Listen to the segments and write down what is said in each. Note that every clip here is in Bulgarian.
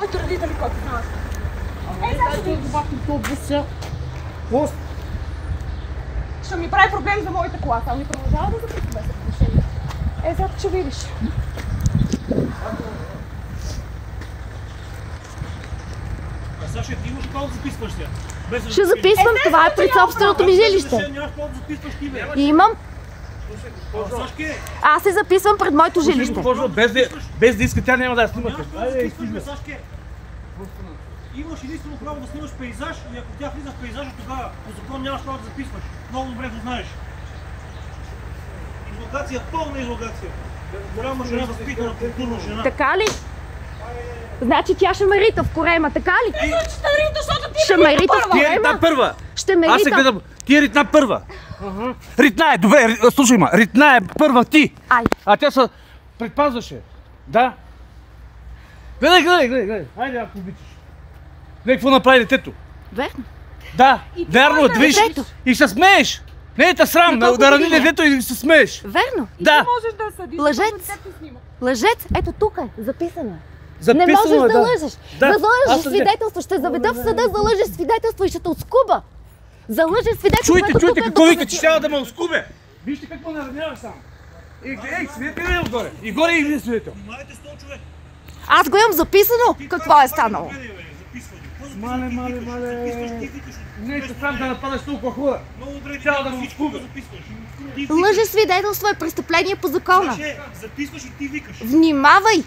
твоите родители, който знаеш. Ще ми прави проблем за моята кола, само ми продължава да записва без разрешение. Сега ще видиш. Саша, ти имаш право да записваш сега. Ще записвам, това е пред собственото ми жилище. Нямаш право да записваш ти, бе. Имам. Сашке! Аз се записвам пред моето жилище. Без да иска, тя няма да я снимате. Нямаш право да записваш, бе, Сашке! Имаш единствено право да снимаш пейзаж и ако тя влиза в пейзажа, тогава по закон нямаш право да записваш. Много добре го знаеш. Излогация, пълна излогация. Голяма жена, възпитана, културна жена. Така ли? Значи тя ще ме рита в корема, така ли? Ще те рита, защото ти Ще ме рита в Ти е ритна корема? първа. Ще ме Аз се рита. гледам. Ти е ритна първа. Ритна е, добре, слушай ма. Ритна е първа ти. Ай. А тя се предпазваше. Да. Гледай. Хайде, ако обичаш. Гледай какво направи детето. Верно. Да, вярно, да видиш. детето. И се смееш. Не е те срам, На колко да рани години е? детето и се смееш. Верно. Да. можеш да съдиш. Лъжец. Лъжец. Ето тук е. Записано е. Не Записано можеш е, да лъжеш. Да. Да Аз залъжеш съм свидетелство. Ще заведа в съда за лъжеш свидетелство и ще те отскуба. За лъжеш свидетелство. Чуйте, което тук е какво вика, че доказано. ще да ме оскубе. Вижте какво наравнява само. Ей, свидетел е отгоре. И горе и един свидетел. Внимавайте с този човек. Аз го имам записано. Какво е станало? Мале. Не е срам да нападаш толкова хора. Много добре, Цяло да му скуба. записваш. Лъже свидетелство е престъпление по закона. Саше, записваш и ти викаш. Внимавай,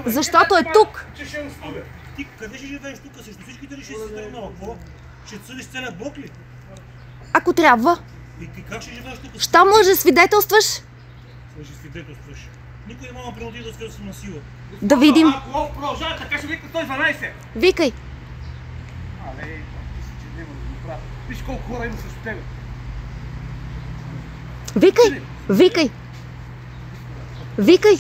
защото е тук. Че ще му скубе. Ти къде ще живееш тук? Срещу всичките ли ще си тръгнала? Какво? Ще съдиш целият блок ли? Ако трябва. И ти как ще живееш тук? Щом лъже свидетелстваш, Ще свидетелстваш. Никой няма принуди да свидетелства на сила. да видим. Ако продължава така, ще вика 112. Викай. Абе, мисля, че няма да го правя. Виж колко хора има срещу тебе. Викай. Викай. Викай.